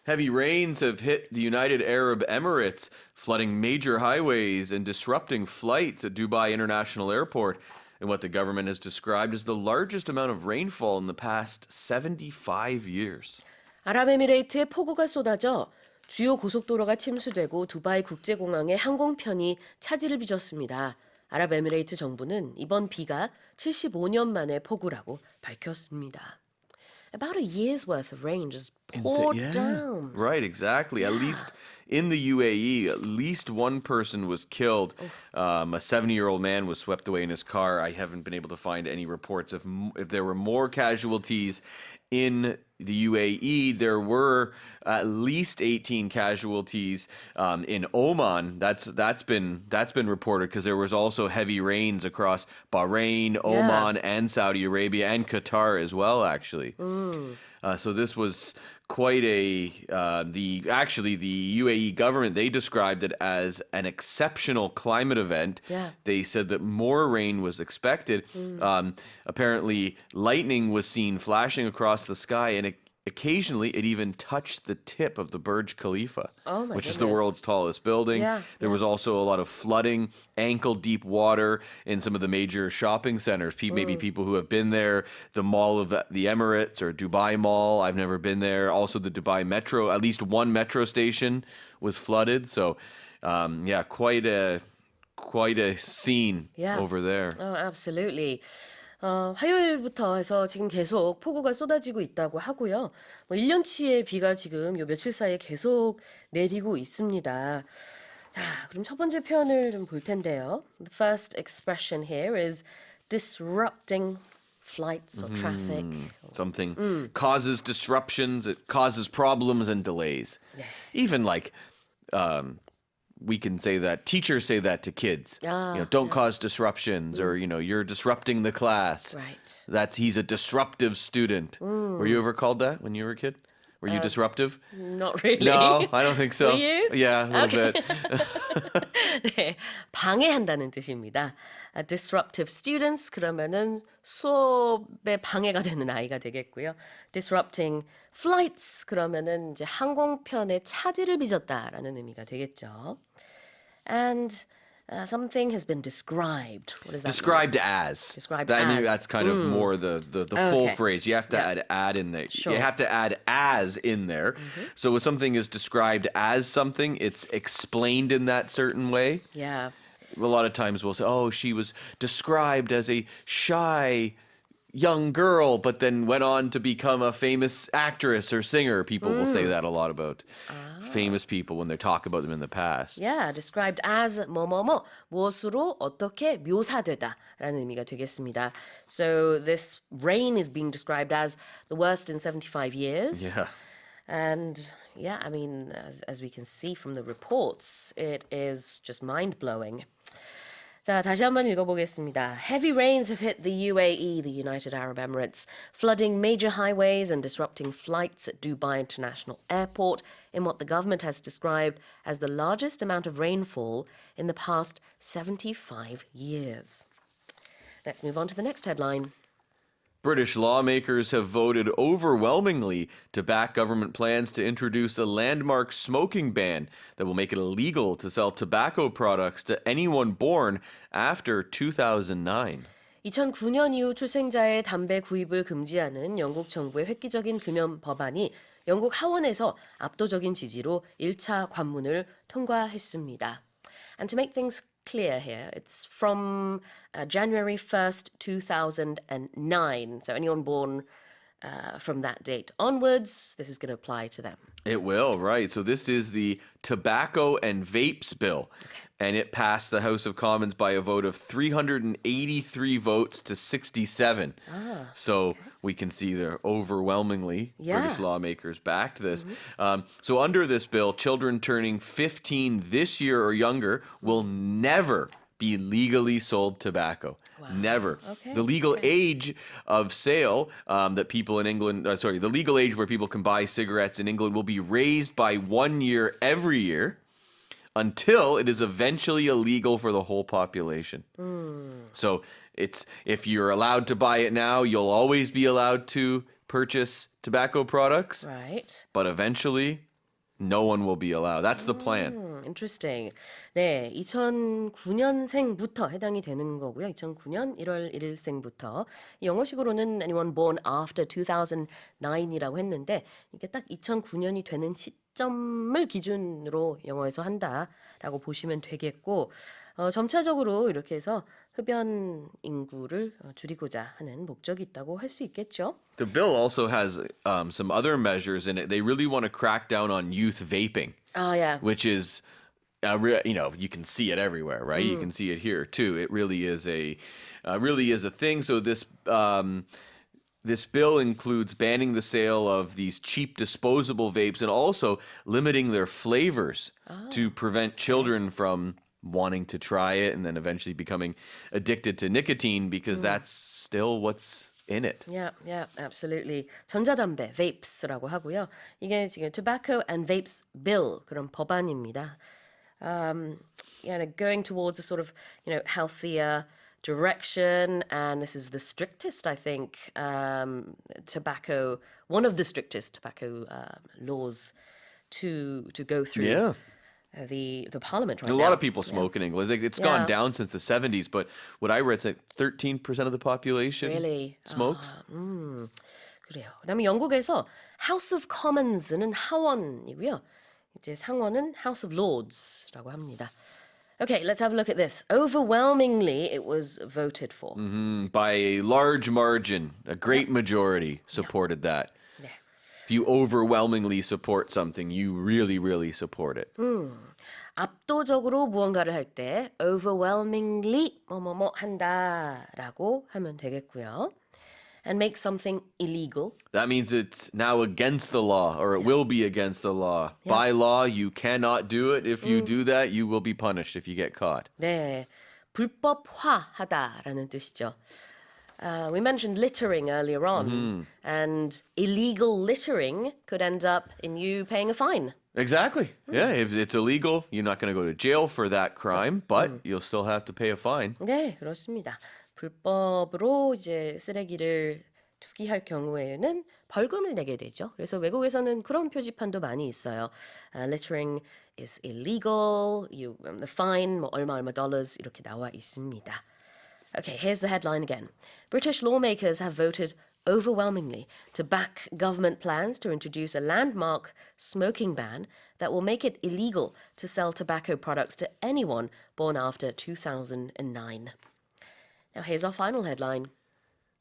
Heavy rains have hit the United Arab Emirates, flooding major highways and disrupting flights at Dubai International Airport in what the government has described as the largest amount of rainfall in the past 75 years. 아랍에미리트에 폭우가 쏟아져 주요 고속도로가 침수되고 두바이 국제공항의 항공편이 차질을 빚었습니다. 아랍에미리트 정부는 이번 비가 75년 만의 폭우라고 밝혔습니다. About a year's worth of rain just poured down. Right, exactly. At least in the UAE, at least one person was killed. A 70-year-old man was swept away in his car. I haven't been able to find any reports if there were more casualties in the UAE. There were at least 18 casualties in Oman. That's been reported because there was also heavy rains across Bahrain, Oman, and Saudi Arabia and Qatar as well. Actually, so this was quite the UAE government, they described it as an exceptional climate event. Yeah. They said that more rain was expected. Apparently, lightning was seen flashing across the sky, and occasionally it even touched the tip of the Burj Khalifa, which is the world's tallest building. Yeah, There was also a lot of flooding, ankle-deep water in some of the major shopping centers. Maybe people who have been there, the Mall of the Emirates or Dubai Mall. I've never been there. Also the Dubai Metro, at least one metro station was flooded. So, quite a scene over there. Oh, absolutely. 화요일부터 해서 지금 계속 폭우가 쏟아지고 있다고 하고요. 1년치의 비가 지금 요 며칠 사이에 계속 내리고 있습니다. 자, 그럼 첫 번째 표현을 좀 볼 텐데요. The first expression here is disrupting flights or traffic. Something causes disruptions, it causes problems and delays. Even like we can say that, teachers say that to kids. Don't cause disruptions, or, you're disrupting the class. Right. He's a disruptive student. Were you ever called that when you were a kid? Were you disruptive? Not really. No, I don't think so. Were you? Yeah, a little bit. 네, 방해한다는 뜻입니다. Disruptive students 그러면은 수업에 방해가 되는 아이가 되겠고요. Disrupting flights 그러면은 이제 항공편에 차질을 빚었다라는 의미가 되겠죠. And something has been described. What does that Described mean? as. Described I as. think that's kind of more the full Okay. phrase. You have to add in there. Sure. You have to add as in there. So when something is described as something, it's explained in that certain way. Yeah. A lot of times we'll say, oh, she was described as a shy young girl, but then went on to become a famous actress or singer. People will say that a lot about famous people when they talk about them in the past. Yeah, described as 뭐뭐뭐 무엇으로 어떻게 묘사되다라는 의미가 되겠습니다. So this rain is being described as the worst in 75 years. Yeah. And I mean, as we can see from the reports, it is just mind-blowing. 자, 다시 한번 읽어보겠습니다. Heavy rains have hit the UAE, the United Arab Emirates, flooding major highways and disrupting flights at Dubai International Airport in what the government has described as the largest amount of rainfall in the past 75 years. Let's move on to the next headline. British lawmakers have voted overwhelmingly to back government plans to introduce a landmark smoking ban that will make it illegal to sell tobacco products to anyone born after 2009. 2009년 이후 출생자의 담배 구입을 금지하는 영국 정부의 획기적인 금연 법안이 영국 하원에서 압도적인 지지로 1차 관문을 통과했습니다. And to make things clear here, it's from January 1st, 2009. So anyone born from that date onwards, this is going to apply to them. It will, right. So this is the Tobacco and Vapes Bill. And it passed the House of Commons by a vote of 383 votes to 67. So we can see there overwhelmingly British lawmakers backed this. So under this bill, children turning 15 this year or younger will never be legally sold tobacco. Wow. Never. Okay. The legal age of sale that people in England, the legal age where people can buy cigarettes in England will be raised by 1 year every year until it is eventually illegal for the whole population. So if you're allowed to buy it now, you'll always be allowed to purchase tobacco products. Right. But eventually, no one will be allowed. That's the plan. Interesting. 네, 2009년생부터 해당이 되는 거고요. 2009년 1월 1일생부터 영어식으로는 anyone born after 2009이라고 했는데 이게 딱 2009년이 되는 시점을 기준으로 영어에서 한다라고 보시면 되겠고 점차적으로 이렇게 해서 흡연 인구를 줄이고자 하는 목적이 있다고 할 수 있겠죠. The bill also has some other measures in it. They really want to crack down on youth vaping. Yeah. Which is, you can see it everywhere, right? You can see it here too. It really is a thing. So this bill includes banning the sale of these cheap disposable vapes and also limiting their flavors to prevent children from wanting to try it and then eventually becoming addicted to nicotine because that's still what's in it. Yeah, absolutely. 전자담배, vapes라고 하고요. 이게 지금 Tobacco and Vapes Bill 그런 법안입니다. Going towards a sort of, healthier direction, and this is the strictest, I think, one of the strictest tobacco laws to go through. Yeah. The parliament right A now. lot of people smoke in England. It's gone down since the 70s, but what I read, it's like 13% of the population smokes. 그래요. 그다음에 영국에서 House of Commons는 하원이고요. 이제 상원은 House of Lords라고 합니다. Okay, let's have a look at this. Overwhelmingly, it was voted for. By a large margin, a great majority supported that. 네. If you overwhelmingly support something, you really, really support it. 압도적으로 무언가를 할 때 overwhelmingly 뭐뭐뭐 한다라고 하면 되겠고요. And make something illegal. That means it's now against the law, or it will be against the law. By law, you cannot do it. If you do that, you will be punished if you get caught. 네, 불법화하다라는 뜻이죠. We mentioned littering earlier on, and illegal littering could end up in you paying a fine. Exactly. Yeah, if it's illegal, you're not going to go to jail for that crime, but you'll still have to pay a fine. 네, 그렇습니다. 불법으로 이제 쓰레기를 투기할 경우에는 벌금을 내게 되죠. 그래서 외국에서는 그런 표지판도 많이 있어요. Littering is illegal. The fine 뭐 얼마 dollars 이렇게 나와 있습니다. Okay, here's the headline again. British lawmakers have voted overwhelmingly to back government plans to introduce a landmark smoking ban that will make it illegal to sell tobacco products to anyone born after 2009. Now here's our final headline.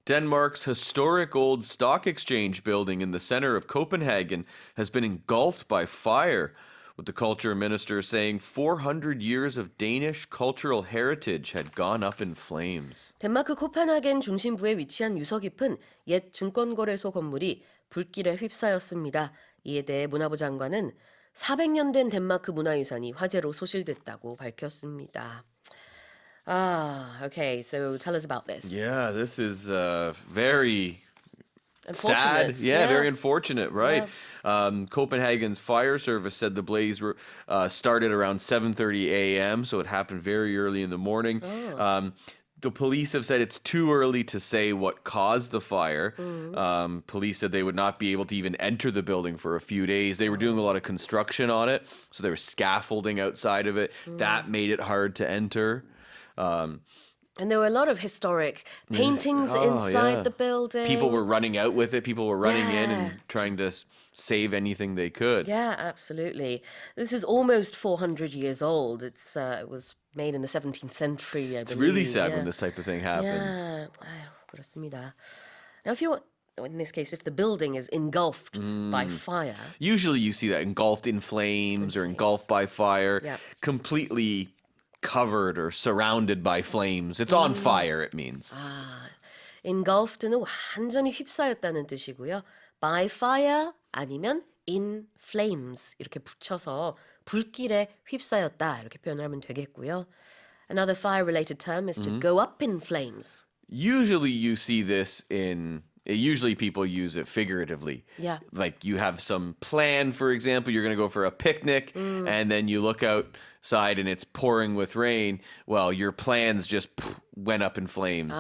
Denmark's historic old stock exchange building in the center of Copenhagen has been engulfed by fire, with the culture minister saying 400 years of Danish cultural heritage had gone up in flames. 덴마크 코펜하겐 중심부에 위치한 유서 깊은 옛 증권거래소 건물이 불길에 휩싸였습니다. 이에 대해 문화부 장관은 400년 된 덴마크 문화유산이 화재로 소실됐다고 밝혔습니다. Okay, so tell us about this. Yeah, this is very Unfortunate. sad. Yeah, very unfortunate, right? Copenhagen's fire service said the blaze started around 7:30 a.m., so it happened very early in the morning. The police have said it's too early to say what caused the fire. Police said they would not be able to even enter the building for a few days. They were doing a lot of construction on it, so there was scaffolding outside of it. That made it hard to enter. And there were a lot of historic paintings inside the building. People were running out with it. People were running in and trying to save anything they could. Yeah, absolutely. This is almost 400 years old. It was made in the 17th century, I believe. It's really sad when this type of thing happens. Yeah, 그렇습니다. Now, in this case, if the building is engulfed by fire. Usually you see that engulfed in flames or engulfed by fire. Yeah. Completely covered or surrounded by flames. It's on fire, it means. engulfed는 완전히 휩싸였다는 뜻이고요. by fire 아니면 in flames 이렇게 붙여서 불길에 휩싸였다 이렇게 표현을 하면 되겠고요. Another fire-related term is to go up in flames. Usually you see this usually people use it figuratively. Yeah. Like you have some plan, for example, you're going to go for a picnic and then you look outside and it's pouring with rain. Well, your plans just went up in flames.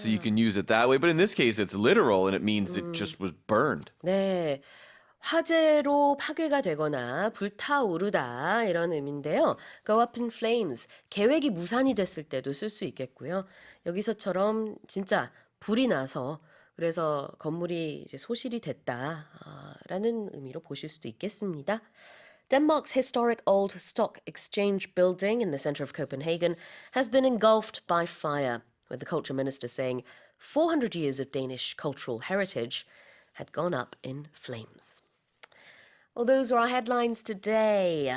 So you can use it that way. But in this case, it's literal and it means it just was burned. 네. 화재로 파괴가 되거나 불타오르다 이런 의미인데요. Go up in flames, 계획이 무산이 됐을 때도 쓸 수 있겠고요. 여기서처럼 진짜 불이 나서 그래서 건물이 이제 소실이 됐다라는 의미로 보실 수도 있겠습니다. Denmark's historic old stock exchange building in the center of Copenhagen has been engulfed by fire, with the culture minister saying 400 years of Danish cultural heritage had gone up in flames. Well, those are our headlines today.